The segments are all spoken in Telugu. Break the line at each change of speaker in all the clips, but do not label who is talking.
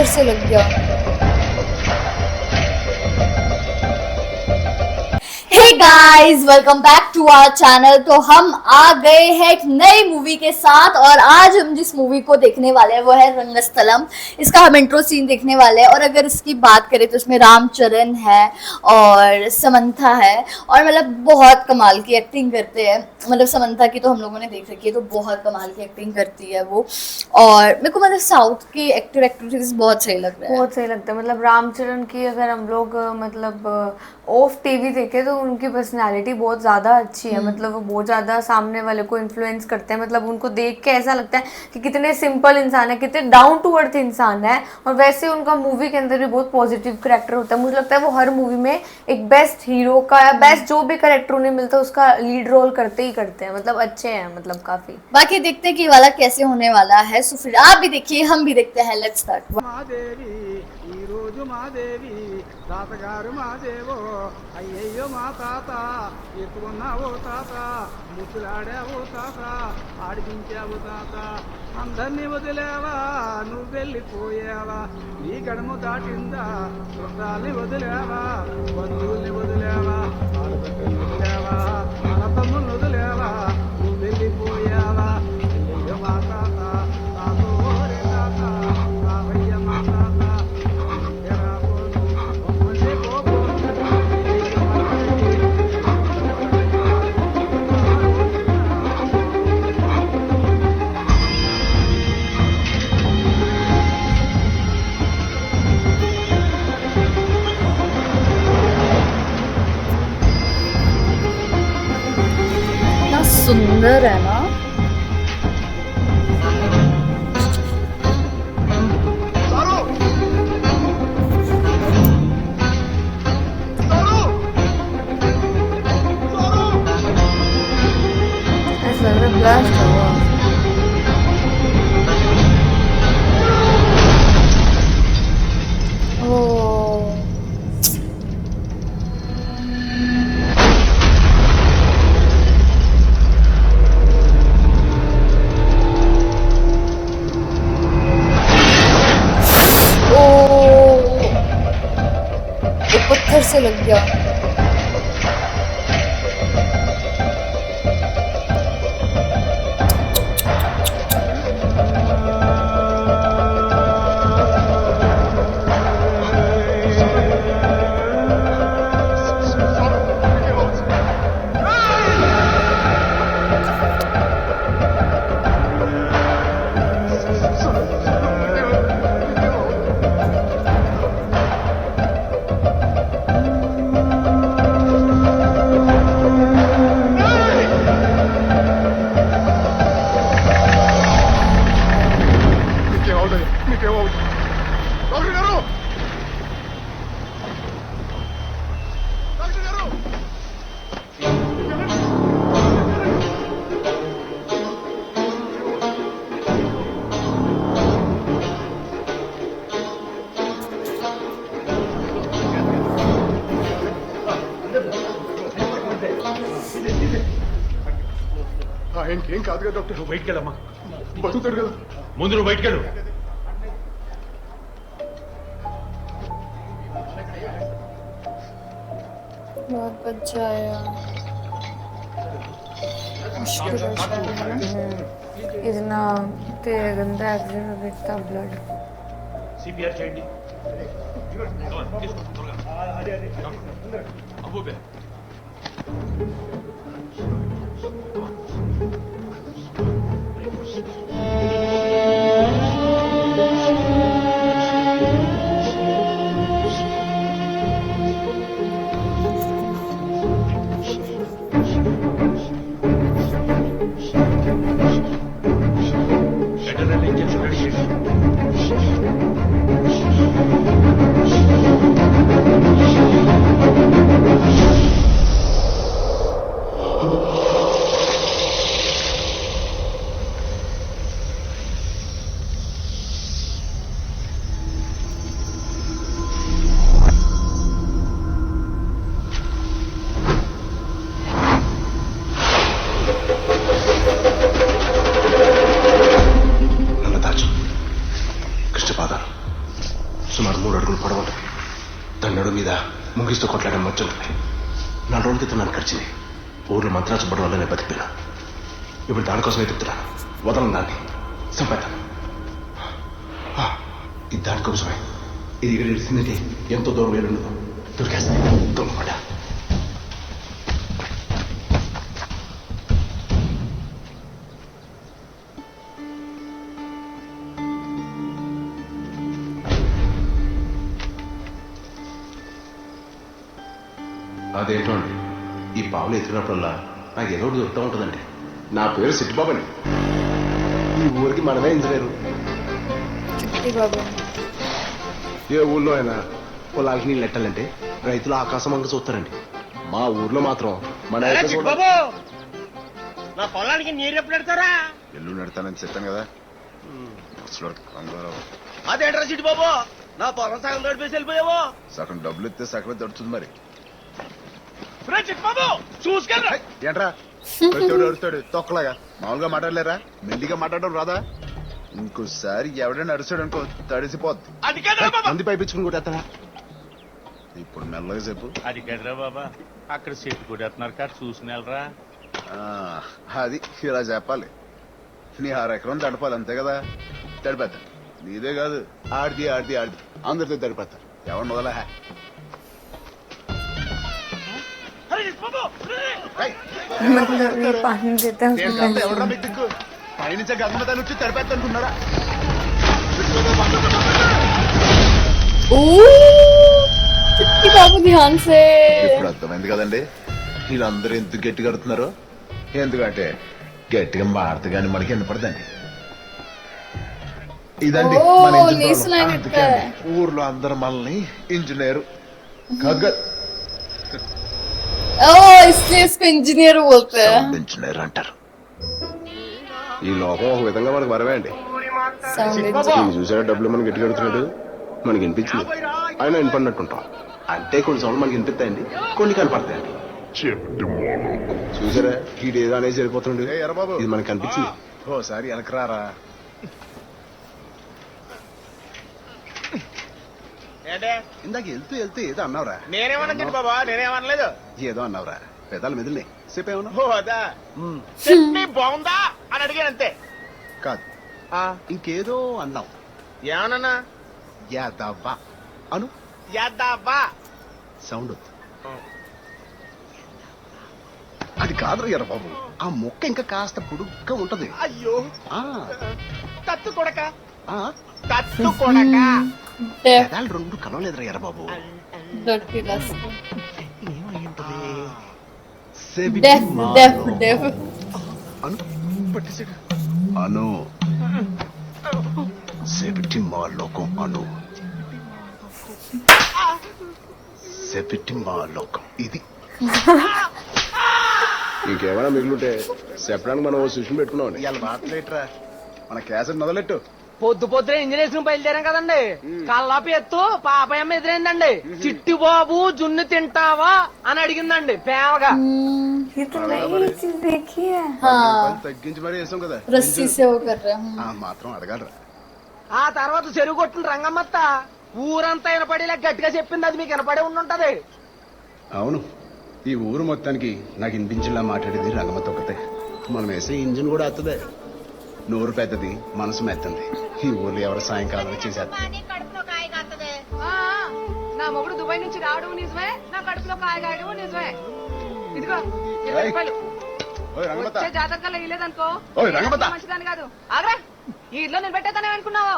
पत्थर से लग गया। Hey guys, welcome back to our channel. तो हम आ गए हैं एक नई मूवी के साथ और आज हम जिस मूवी को देखने वाले हैं वो है रंगस्थलम। इसका हम इंट्रो सीन देखने वाले हैं और अगर इसकी बात करें तो इसमें रामचरण है और समंथा है और मतलब बहुत कमाल की एक्टिंग करते हैं। मतलब समंथा की तो हम लोगों ने देख रखी है तो बहुत कमाल की एक्टिंग करती है वो। और मेरे को मतलब साउथ की एक्टर एक्ट्रेसेस बहुत सही लग रहा है।
बहुत सही लगता है। मतलब रामचरण की अगर हम लोग मतलब ऑफ टीवी देखे तो उनकी पर्सनालिटी बहुत ज़्यादा अच्छी है। मतलब वो बहुत ज़्यादा सामने वाले को इन्फ्लुएंस करते हैं। मतलब उनको देख के ऐसा लगता है कि कितने सिंपल इंसान है, कितने डाउन टू अर्थ इंसान है। और वैसे उनका मूवी के अंदर भी बहुत पॉजिटिव करेक्टर होता है। मुझे लगता है वो हर मूवी में एक बेस्ट हीरो का या बेस्ट जो भी करेक्टर उन्हें मिलता है उसका लीड रोल करते ही करते हैं। मतलब अच्छे हैं मतलब काफ़ी।
बाकी देखते हैं कि ये वाला कैसे होने वाला है। सो फिर आप भी देखिए, हम भी देखते हैं। Let's start.
మాదేవి ఈ రోజు మాదేవి తాతగారు మాదేవో అయ్యయ్యో మా తాత ఎత్తుకున్నావో తాత ముద్దులాడావో తాత ఆడిపించావు తాత అందరినీ వదిలేవా నువ్వు వెళ్ళిపోయావా నీ గడము దాటిందా చుట్టాల్ని వదిలేవా బంధువుల్ని వదిలేవా ఆడబిడ్డల్ని వదిలేవా మన తమ్ముల్ని వదిలేవా నువ్వు వెళ్ళిపోయావా అయ్యయ్యో మా తాత తాతో రే తాత రావయ్య మా తాత ఎరాబోను బొమ్మలే పోబోను
इतना सुंदर है ना।
ऐसा लग रहा है ब्लास्ट हुआ।
ओ वो पत्थर से लग गया।
మీకేమవుతుంది మీకేమవుతుంది డాక్టర్ గారు డాక్టర్ గారు ఆయనకేం కాదు కదా డాక్టర్.
నువ్వు బయటికి వెళ్ళమ్మా.
బతుకుతాడు కదా.
ముందు నువ్వు బయటికి వెళ్ళు.
बहुत बच जाएगा। मुश्किल है शायद, है ना?
इतना तेरे गंदा एक्सीडेंट में इतना ब्लड।
సిపిఆర్ చేయండి. తీసుకో, త్వరగా. అబ్బోబే. వెంటనే ఇంజెక్షన్ రెడీ చేయండి.
నన్ను దాచు.
సుమారు 3 అడుగులు పొడవు ఉంటుంది. దాని నడు మీద ముంగిస్తూ కొట్లాడే మధ్య ఉంటుంది. 4 రోజుల క్రితం నన్ను కరిచింది. ఊర్లో మంత్రాలు చెప్పడం వల్ల నేను బతికిపోయినా. ఇప్పుడు దానికోసమే తిప్పుతున్నాను. వదలను దాన్ని, చంపేస్తాను. ఇది దానికోసమే. ఇది ఇక్కడ ఇడిసిందంటే ఎంతో దూరం వేలుండదు, దొరికేస్తాయి. దొంగపడ్డా. అదేంటో అండి, ఈ పావులు ఎత్తినప్పుడల్లా నాకు ఏదో ఒకటి దొరుకుతూ ఉంటుందండి. నా పేరు సిట్టిబాబు అండి. ఈ ఊరికి మనమే ఇంజనీరు. ఏ ఊళ్ళో అయినా పొలాలకి నీళ్ళు నెట్టాలంటే రైతులు ఆకాశం అంక చూస్తారండి. మా ఊర్లో మాత్రం మన
నా పొలానికి నీరు ఎప్పుడు పెడతారా?
ఎల్లు నడతానని చెప్పాను కదా.
అదేంట్రా సిటీ బాబు, నా పొలం సగం తడిపేసి వెళ్ళిపోయావు.
సగం డబ్బులు ఇస్తే సగం దడుతుంది మరి.
చూసుకెళ్ళరా
ఏంట్రా అరుస్తాడు తొక్కలాగా? మామూలుగా మాట్లాడలేరా? మెల్లిగా మాట్లాడడం రాదా? ఇంకోసారి ఎవడైనా అరుస్తాడు అనుకో తడిసిపోద్ది.
అది కదరా బాబా,
మంది పైపించుకుని కొట్టేస్తారా?
ఇప్పుడు మెల్లగా చెప్పు.
అది కదరా బాబా, అక్కడ చెట్టు కొట్టేస్తున్నారు కాదు, చూసుకుని వెళ్ళరా.
అది ఇలా చెప్పాలి. నీ 6 ఎకరం తడపాలి అంతే కదా. తడిపేద్దా. నీదే కాదు, ఆడిది ఆడిది ఆడిది అందరితో తడిపేస్తా. ఎవరు మొదలా?
मतलब ये पानी देता है उसको
ఎవడరా మీకు దిక్కు? పైనుంచే గంగమతాలు వచ్చి తడిపేస్తా అనుకున్నారా?
చిట్టి బాబు ధ్యాన్ సే.
ఇప్పుడు అర్థమైంది కదండి వీళ్ళందరూ ఎందుకు గట్టి కడుతున్నారు. ఎందుకంటే గట్టిగా మారత గాని మనకి వినపడదండి. ఇదండి మన ఇంజనీర్. అందుకే ఊర్లో అందరు మనల్ని ఇంజనీరు కాదు
इसलिए इसको इंजीनियर बोलते हैं.
ఇంజనీర్ అంటారు. ఈ లోకం ఒక విధంగా మనకు వరమే అండి. చూసారా డబ్బులు మనకి గట్టి కడుతున్నాడు. మనకి వినిపించింది, ఆయన వినపడినట్టుంటాం. అంటే కొన్ని సౌండ్ మనకి వినిపిస్తాయండి, కొన్ని కనపడతాయండి. చూసారా ఈడేదో అనేది సరిపోతుండే. ఇది మనకి కనిపించింది. ఓసారి వెనకరారా. ఇందాక వెళ్తూ వెళ్తూ ఏదో అన్నావురా.
నేనేమన్నా బాబా? నేనేమనలేదు.
ఏదో అన్నావురా, పెదాల మీదలే సేపేమన్నా.
ఓ అదా, చట్నీ బాగుందా అని అడిగాను అంతే.
కాదు, ఇంకేదో అన్నావు.
ఏమన్నా?
యాదవ్వా అను.
యాదవ్వా
సౌండ్ వద్దు. అది కాదు ఎర్ర బాబు, ఆ మొక్క ఇంకా కాస్త పొడుగ్గా ఉంటది.
అయ్యో తత్తు కొడక,
ఆ
తత్తు కొడక.
పెదాలు 2 కలవలేదురా ఎర్ర బాబు. అను సెపిటి మా లోకం అను. సెపిటి మా లోకం ఇది. ఇంకేమైనా మిగులుంటే చెప్పడానికి మనం సూచన పెట్టుకున్నాం. ఇవాళ మాట్లాడరా, మన క్యాసెట్ మొదలెట్టు.
పొద్దునే ఇంజనీర్స్ బయలుదేరాం కదండి. కల్లాపి ఎత్తు పాపయమ్మ ఎదురైందండి. చిట్టి బాబు జున్ను తింటావా అని అడిగిందండి ప్రేమగా.
ये तो नई चीज देखी है.
తగ్గించి మరీ వేసాం కదా.
रस्सी से वो कर रहे हैं.
మాత్రం అడగలరా.
ఆ తర్వాత చెరువు కొట్టిన రంగమ్మత్త ఊరంతా వినపడేలా గట్టిగా చెప్పింది. అది మీకు వినపడే ఉండుంటది.
అవును, ఈ ఊరు మొత్తానికి నాకు వినిపించేలా మాట్లాడేది రంగమత ఒకతే. మనం వేసే ఇంజిన్ కూడా వస్తుంది. నోరు పెద్దది, మనసు మెత్తంది. ఈ ఊర్లో ఎవరు సాయంకాలం చేసేది.
నా మొగుడు దుబాయ్ నుంచి రావడం నిజమే, నా కడుపులో కాయ కాయడం నిజమే. ఇదిగో 20 రూపాయలు. వచ్చే జాతకాలు వేయలేదనుకో మంచిదాన్ని కాదు. ఆగ్రా, ఈ ఇట్లో నేను పెట్టేతానే అనుకున్నావు.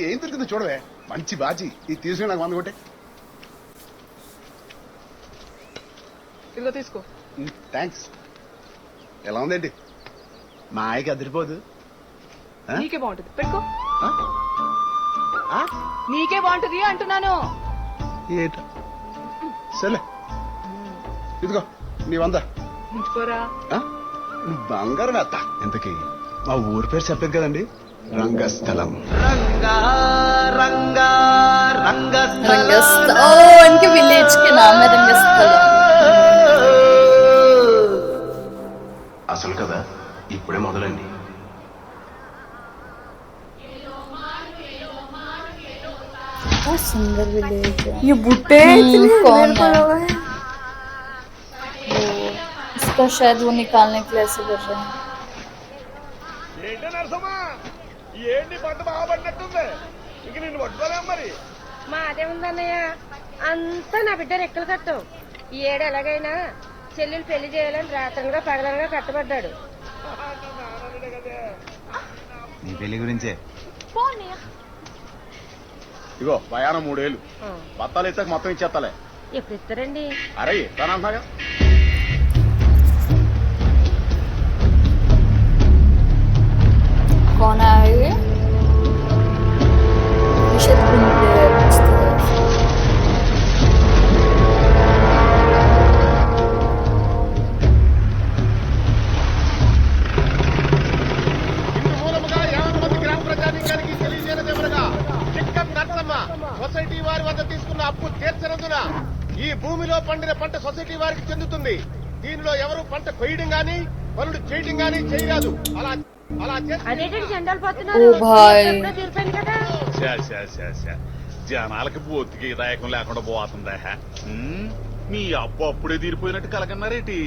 ఏం తిరుగుతుంది చూడవే, మంచి బాజీ. ఇది తీసుకుని నాకు 100 కొట్టే.
ఇదిగో తీసుకో.
థ్యాంక్స్. ఎలా ఉందండి? మా ఆయకి అదిరిపోదు.
నీకే బాగుంటుంది, పెట్టుకో. నీకే బాగుంటుంది అంటున్నాను.
ఏట సరే, ఇదిగో నీ 100.
ఉంచుకోరా.
బంగారం వేస్తా. ఇంతకీ మా ఊరి పేరు చెప్పేది కదండి, రంగస్థలం.
रंगस्थल. ओ, इनके विलेज के नाम है रंगस्थल.
అసలు కదా ఇప్పుడే మొదలండి.
बहुत सुंदर विलेज है।
ये भुट्टे इतने
कौन
मेरे को
है?
लगा है
वो इसका शायद वो निकालने के लिए ऐसे कर रहे हैं।
ఏంటి నరసమ్మా ఏంటి పంట బాగా పడినట్టుంది ఇంక నిన్ను పట్టుకోలేం మరి
మాదేముందన్నయ్య అంతా నా బిడ్డ రెక్కలు కట్టం ఈ ఏడు ఎలాగైనా చెల్లెలు పెళ్లి చేయాలని రాత్రలుగా పగలనగా కట్టబడ్డాడు.
నీ పెళ్లి గురించే
ఇగో భయాన 3 ఏళ్ళు బత్తాలు ఇచ్చాక మొత్తం ఇచ్చేస్తాలే.
ఎప్పుడు ఇస్తారండి?
అరే ఇస్తానంటున్నాగా.
कौन आया ये? शायद गुंडे है इस तरह।
ఇందు మూలముగా 50 మంది గ్రామ ప్రజానీకానికి తెలియజేయడమేమనగా చిక్కన్ నరసమ్మ సొసైటీ వారి వద్ద తీసుకున్న అప్పు తీర్చనందున ఈ భూమిలో పండిన పంట సొసైటీ వారికి చెందుతుంది. దీనిలో ఎవరు పంట కొయ్యడం గాని పనులు చేయడం గాని చేయరాదు. అలా
అదేంటండి జెండాలు పోతున్నారు?
ఓ భాయ్.
ఎప్పుడో తీరిపోయింది కదా.
జనాలకి బొత్తికి దాయకం లేకుండా పోతుందా? మీ అప్పు అప్పుడే తీరిపోయినట్టు కలకన్నారేటి?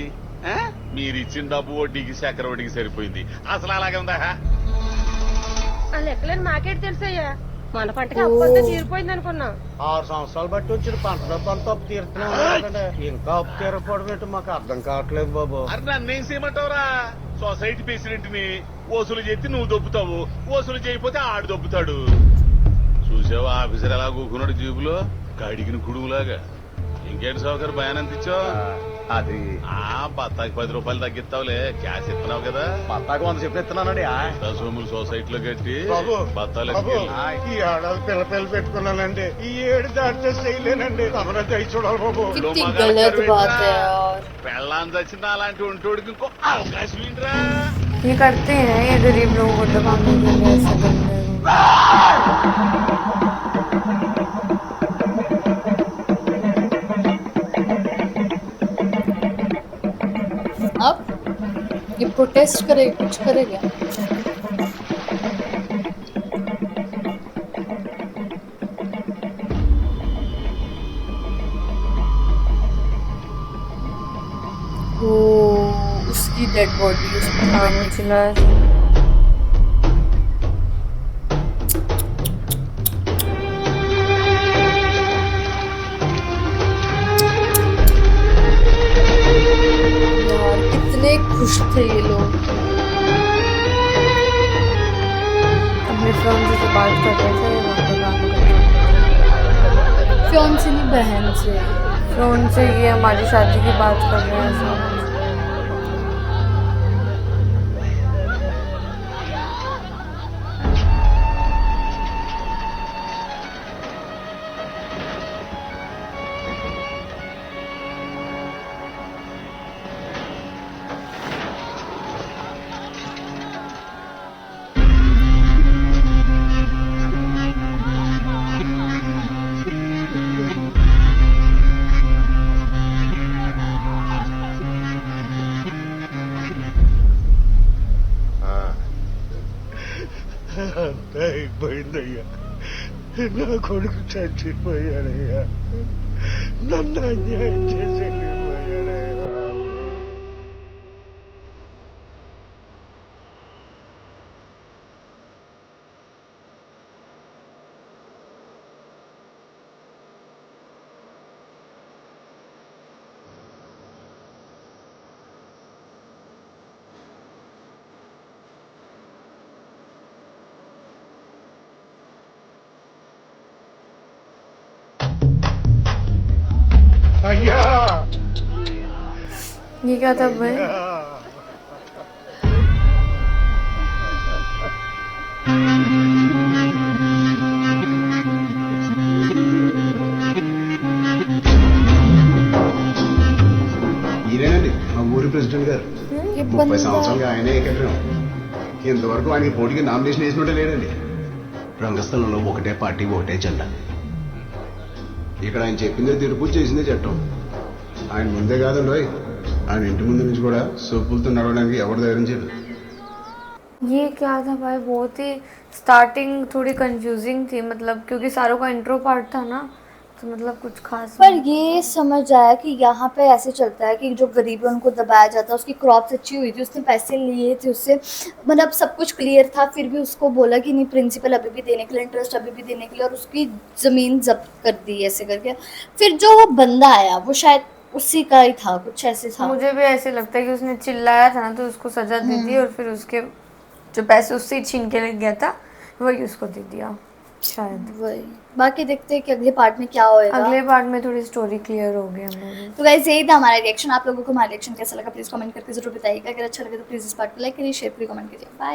మీరు ఇచ్చిన డబ్బు వడ్డీకి చక్కెర వడ్డీకి సరిపోయింది. అసలు అలాగే ఉందా?
ఆ లెక్కలని మాకేటి తెలుసయ్యా? మన పంటకి అప్పు అంతా తీరిపోయింది అనుకున్నాం.
6 సంవత్సరాలు బట్టి వచ్చిన పంట డబ్బంతా అప్పు తీరుతున్నాం. ఇంకా అప్పు తీరకపోవడం ఏంటో మాకు అర్థం కావట్లేదు బాబు.
అరే నన్నేం చేయమంటావురా? సొసైటీ ప్రెసిడెంట్ ని వసూలు చేసి నువ్వు దొబ్బుతావు, వసూలు చేయకపోతే ఆడు దొబ్బుతాడు. చూసావా ఆఫీసర్ ఎలా కూకున్నాడు జీబులో కడిగిన కుడుగులాగా. ఇంకేంటి సౌకర్ భయానంత ఇచ్చావు?
అది
బత్తాకి 10 రూపాయలు తగ్గిస్తావులే, క్యాష్ ఇస్తున్నావు కదా.
బత్తాకు 100 చెప్పి ఇస్తున్నానండి.
సోములు సొసైటీలో కట్టి
బాబు,
బత్తాలు
బాబు, ఈ ఏడాది పిల్లలు పెట్టుకున్నానండి. ఈ ఏడు దాటితే చేయలేనండి. తమరే దయ చూడాలి బాబు.
कितनी गलत बात है यार।
పెళ్ళాన్ని చచ్చిందా అలాంటి ఉంటోడికి ఇంకో అవకాశం ఏంట్రా?
ये करते हैं ये गरीब लोगों को दबाने के लिए ऐसा करते हैं।
अब ये प्रोटेस्ट करेगा, कुछ करेगा? ओ उसकी डेड बॉडी उसमें
हाँ चिल्ला
यार कितने खुश थे ये लोग।
अपने फ्रेंड से बात कर रहे थे वहाँ पे काम कर रहे थे।
फियांसे नहीं, बहन से।
फोन से ये हमारी शादी की बात कर रहे हैं सब।
అంతా అయిపోయిందయ్యా. నా కొడుకు చచ్చిపోయాడయ్యా. నన్ను అన్యాయం చేసి వెళ్ళిపోయాడయ్యా. అయ్యా
ये क्या था भाई?
ఈయనేనండి మా ఊరి ప్రెసిడెంట్ గారు.
ये
30
बंदा
సంవత్సరాలుగా ఆయనే ఏకగ్రం. ఇంతవరకు ఆయనకి పోటీకి నామినేషన్ వేసినట్టే లేడండి. రంగస్థలంలో ఒకటే పార్టీ ఒకటే జెండా. ఇక్కడ ఆయన చెప్పిందే తీర్పు చేసిందే చట్టం. ఆయన ముందే కాదండి, ఆయన ఇంటి ముందు నుంచి కూడా సొప్పులతో నడవడానికి ఎవరు ధైర్యం చేయదు.
ये क्या था भाई, बहुत ही स्टार्टिंग थोड़ी कंफ्यूजिंग थी, मतलब क्योंकि सारों का इंट्रो पार्ट था ना, तो मतलब कुछ खास
पर ये समझ आया कि यहाँ पे ऐसे चलता है कि जो गरीब है उनको दबाया जाता है। उसकी क्रॉप्स अच्छी हुई थी, उसने पैसे लिए थे उससे, मतलब सब कुछ क्लियर था, फिर भी उसको बोला कि नहीं प्रिंसिपल अभी भी देने के लिए, इंटरेस्ट अभी भी देने के लिए, और उसकी ज़मीन जब्त कर दी ऐसे करके। फिर जो वो बंदा आया वो शायद उसी का ही था, कुछ ऐसे था।
मुझे भी ऐसे लगता है कि उसने चिल्लाया था ना, तो उसको सजा दी थी, और फिर उसके जो पैसे उससे छीन के ले गया था वही उसको दे दिया शायद।
वही, बाकी देखते हैं कि अगले पार्ट में क्या होएगा।
अगले पार्ट में थोड़ी स्टोरी क्लियर हो गई हम लोगों
तो गाइस यही था हमारा रिएक्शन। आप लोगों को हमारा रिएक्शन कैसा लगा प्लीज़ कमेंट करके जरूर बताइएगा। अगर अच्छा लगे तो प्लीज़ इस पार्ट को लाइक करिए, शेयर करिए, कमेंट कीजिए। बाय।